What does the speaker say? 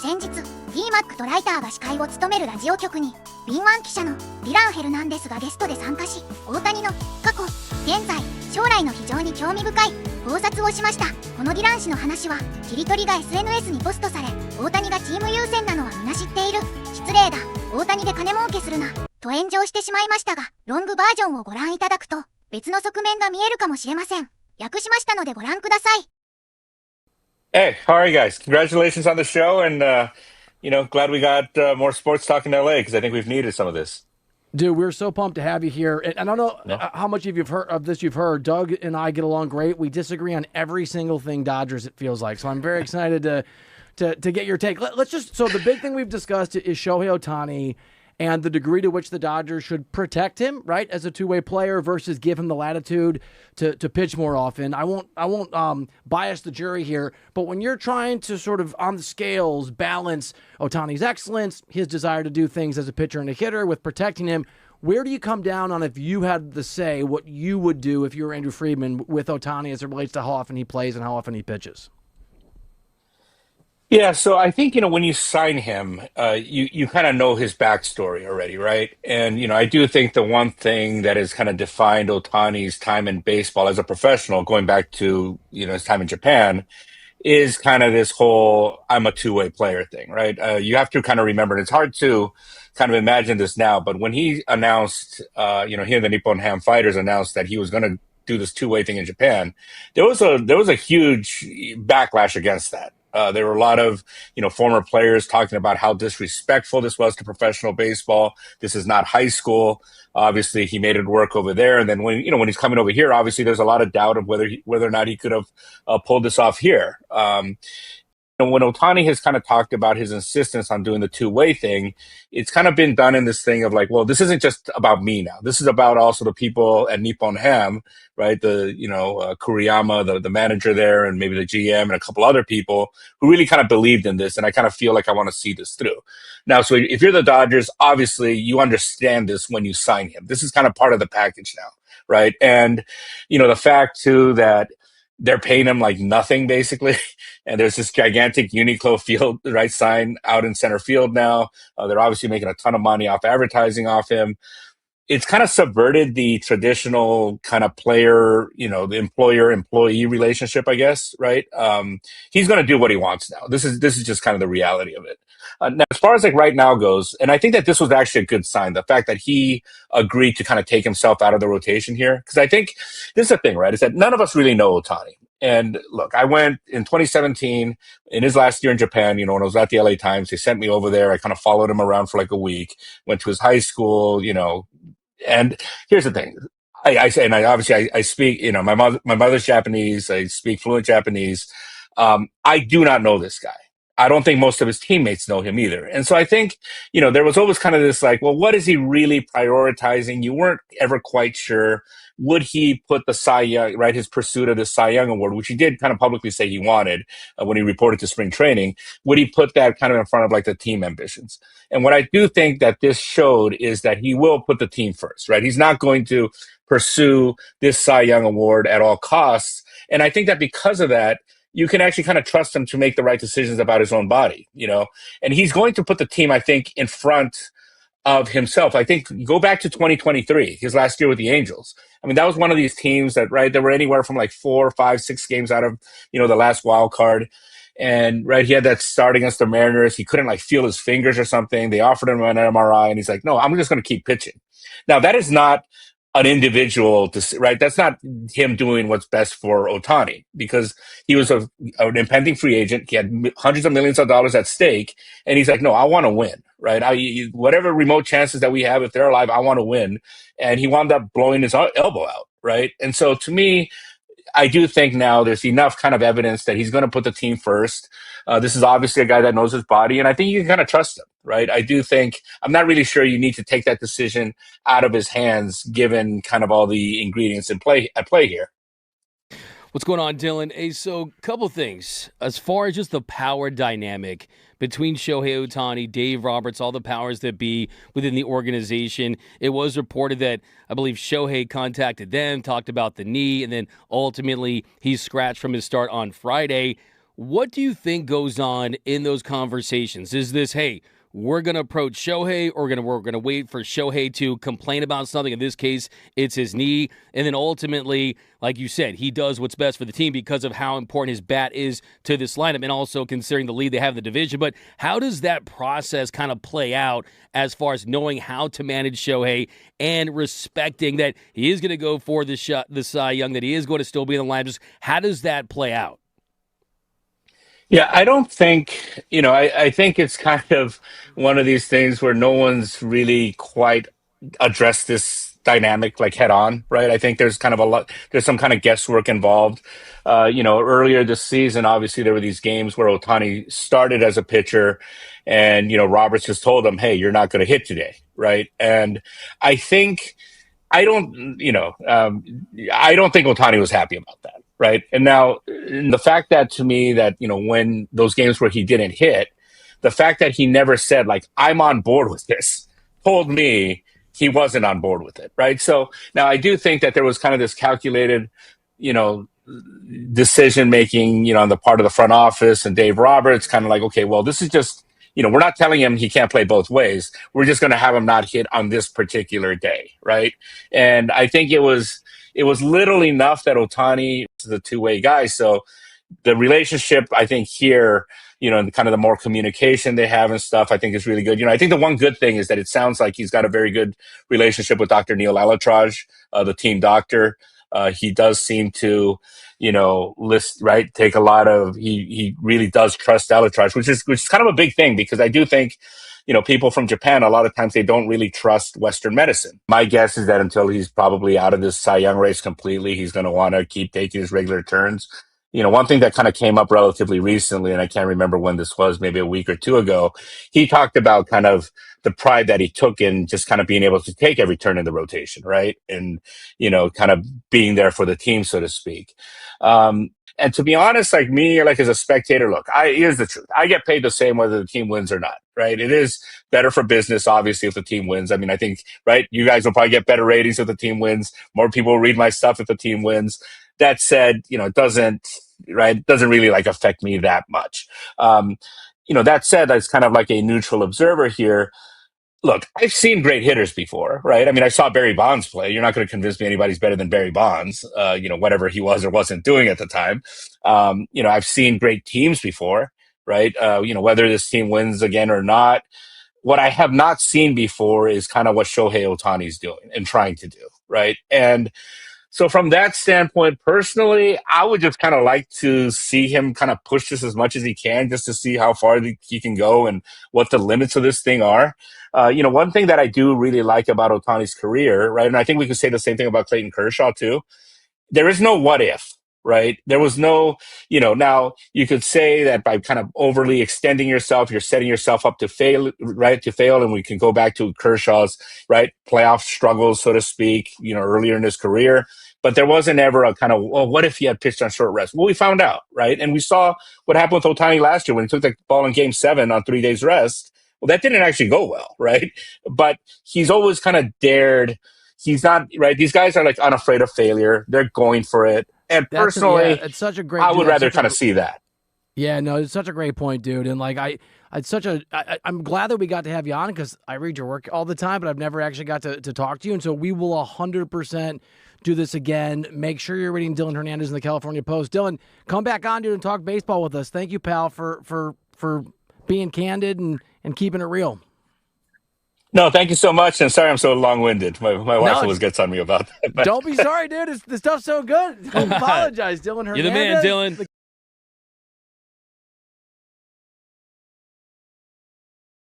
先日 D-Mac とライターが司会を務めるラジオ局に敏腕記者のディラン・ヘルナンデスがゲストで参加し、大谷の過去、現在、将来の非常に興味深い考察をしました。このディラン氏の話は切り取りが SNS にポストされ、大谷がチーム優先なのは皆知っている、失礼だ、大谷で金儲けするなと炎上してしまいましたが、ロングバージョンをご覧いただくと別の側面が見えるかもしれません。訳しましたのでご覧ください。Hey, how are you guys? Congratulations on the show, and glad we got more sports talk in LA because I think we've needed some of this. Dude, we're so pumped to have you here. And I don't know how much you've heard of this. You've heard Doug and I get along great. We disagree on every single thing Dodgers. It feels like. So I'm very excited to get your take. Let's just. So the big thing we've discussed is Shohei Ohtani and the degree to which the Dodgers should protect him, right, as a two-way player versus give him the latitude to pitch more often. I won't bias the jury here, but when you're trying to sort of on the scales balance Ohtani's excellence, his desire to do things as a pitcher and a hitter with protecting him, where do you come down on if you had the say what you would do if you were Andrew Friedman with Ohtani as it relates to how often he plays and how often he pitches? Yeah, so I think, when you sign him, you kind of know his backstory already, right? And, I do think the one thing that has kind of defined Ohtani's time in baseball as a professional, going back to, his time in Japan, is kind of this whole I'm a two-way player thing, right? You have to kind of remember, and it's hard to kind of imagine this now, but when he announced, he and the Nippon Ham Fighters announced that he was going to do this two-way thing in Japan, there was a huge backlash against that. There were a lot of, former players talking about how disrespectful this was to professional baseball. This is not high school. Obviously, he made it work over there. And then when he's coming over here, obviously there's a lot of doubt of whether or not he could have pulled this off here. When Ohtani has kind of talked about his insistence on doing the two-way thing, it's kind of been done in this thing of like, well, this isn't just about me now. This is about also the people at Nippon Ham, right? Kuriyama, the manager there, and maybe the GM and a couple other people who really kind of believed in this. And I kind of feel like I want to see this through. Now, so if you're the Dodgers, obviously you understand this when you sign him. This is kind of part of the package now, right? And, the fact too that they're paying him like nothing basically. And there's this gigantic Uniqlo field, right, sign out in center field now. They're obviously making a ton of money off advertising off him. It's kind of subverted the traditional kind of player, the employer-employee relationship, I guess, right? He's going to do what he wants now. This is just kind of the reality of it. Now, as far as like right now goes, and I think that this was actually a good sign, the fact that he agreed to kind of take himself out of the rotation here. Because I think this is the thing, right, is that none of us really know Ohtani. And look, I went in 2017, in his last year in Japan, when I was at the LA Times, they sent me over there. I kind of followed him around for like a week, went to his high school, and here's the thing. I speak, my mother's Japanese. I speak fluent Japanese. I do not know this guy. I don't think most of his teammates know him either. And so I think, there was always kind of this like, well, what is he really prioritizing? You weren't ever quite sure. Would he put the Cy Young, right, his pursuit of the Cy Young award, which he did kind of publicly say he wanted when he reported to spring training, would he put that kind of in front of like the team ambitions? And what I do think that this showed is that he will put the team first, right? He's not going to pursue this Cy Young award at all costs. And I think that because of that, you can actually kind of trust him to make the right decisions about his own body, and he's going to put the team, I think, in front of himself. I think go back to 2023, his last year with the Angels. I mean, that was one of these teams that, right, they were anywhere from like 4, 5, 6 games out of, the last wild card. And right, he had that start against the Mariners. He couldn't like feel his fingers or something. They offered him an MRI and he's like, no, I'm just going to keep pitching. Now that is not an individual, right? That's not him doing what's best for Ohtani because he was an impending free agent. He had hundreds of millions of dollars at stake. And he's like, no, I want to win, right? Whatever remote chances that we have, if they're alive, I want to win. And he wound up blowing his elbow out, right? And so to me, I do think now there's enough kind of evidence that he's going to put the team first. This is obviously a guy that knows his body, and I think you can kind of trust him, right? I do think I'm not really sure you need to take that decision out of his hands, given kind of all the ingredients at play here. What's going on, Dylan? Hey, so couple things. As far as just the power dynamic between Shohei Ohtani, Dave Roberts, all the powers that be within the organization, it was reported that I believe Shohei contacted them, talked about the knee, and then ultimately he's scratched from his start on Friday. What do you think goes on in those conversations? Is this, hey, we're going to approach Shohei, or we're going to wait for Shohei to complain about something? In this case, it's his knee. And then ultimately, like you said, he does what's best for the team because of how important his bat is to this lineup, and also considering the lead they have in the division. But how does that process kind of play out as far as knowing how to manage Shohei and respecting that he is going to go for the Cy Young, that he is going to still be in the lineup? Just how does that play out? Yeah, I don't think, I think it's kind of one of these things where no one's really quite addressed this dynamic like head on, right? I think there's kind of there's some kind of guesswork involved. Earlier this season, obviously there were these games where Ohtani started as a pitcher and, Roberts just told him, hey, you're not going to hit today, right? And I think, I don't, I don't think Ohtani was happy about that. Right. And now the fact that to me that, when those games where he didn't hit, the fact that he never said, like, I'm on board with this, told me he wasn't on board with it. Right. So now I do think that there was kind of this calculated, decision making, on the part of the front office and Dave Roberts, kind of like, okay, well, this is just, we're not telling him he can't play both ways. We're just going to have him not hit on this particular day. Right. And I think it was little enough that Ohtani is a two-way guy. So the relationship, I think here, and kind of the more communication they have and stuff, I think is really good. I think the one good thing is that it sounds like he's got a very good relationship with Dr. Neil Alatraj, the team doctor. He does seem to, take a lot of, he really does trust Alatraj, which is kind of a big thing, because I do think, people from Japan, a lot of times they don't really trust Western medicine. My guess is that until he's probably out of this Cy Young race completely, he's going to want to keep taking his regular turns. One thing that kind of came up relatively recently, and I can't remember when this was, maybe a week or two ago, he talked about kind of the pride that he took in just kind of being able to take every turn in the rotation, right? And, kind of being there for the team, so to speak. And to be honest, like me, like as a spectator, look, here's the truth. I get paid the same whether the team wins or not, right? It is better for business, obviously, if the team wins. I mean, I think, right, you guys will probably get better ratings if the team wins. More people will read my stuff if the team wins. That said, it doesn't really like affect me that much. That said, as kind of like a neutral observer here, look, I've seen great hitters before, right? I mean, I saw Barry Bonds play. You're not going to convince me anybody's better than Barry Bonds, whatever he was or wasn't doing at the time. I've seen great teams before, right? Whether this team wins again or not. What I have not seen before is kind of what Shohei Ohtani's doing and trying to do, right? And so from that standpoint, personally, I would just kind of like to see him kind of push this as much as he can, just to see how far he can go and what the limits of this thing are. One thing that I do really like about Ohtani's career, right, and I think we could say the same thing about Clayton Kershaw too, there is no what if. Right. There was no, now you could say that by kind of overly extending yourself, you're setting yourself up to fail, right? To fail. And we can go back to Kershaw's, right, playoff struggles, so to speak, earlier in his career. But there wasn't ever a kind of, well, what if he had pitched on short rest? Well, we found out, right? And we saw what happened with Ohtani last year when he took the ball in Game 7 on 3 days rest. Well, that didn't actually go well, right? But he's always kind of dared. He's not, right? These guys are like unafraid of failure. They're going for it. And personally, it's such a great. I would rather kind of see that. Yeah, no, it's such a great point, dude. And like, I'm glad that we got to have you on, because I read your work all the time, but I've never actually got to talk to you. And so we will 100% do this again. Make sure you're reading Dylan Hernandez in the California Post. Dylan, come back on, dude, and talk baseball with us. Thank you, pal, for being candid and keeping it real. No, thank you so much. And sorry I'm so long-winded. My wife always gets on me about that. Don't be sorry, dude. This stuff's so good. Don't apologize, Dylan Hernandez. You're the man, Dylan.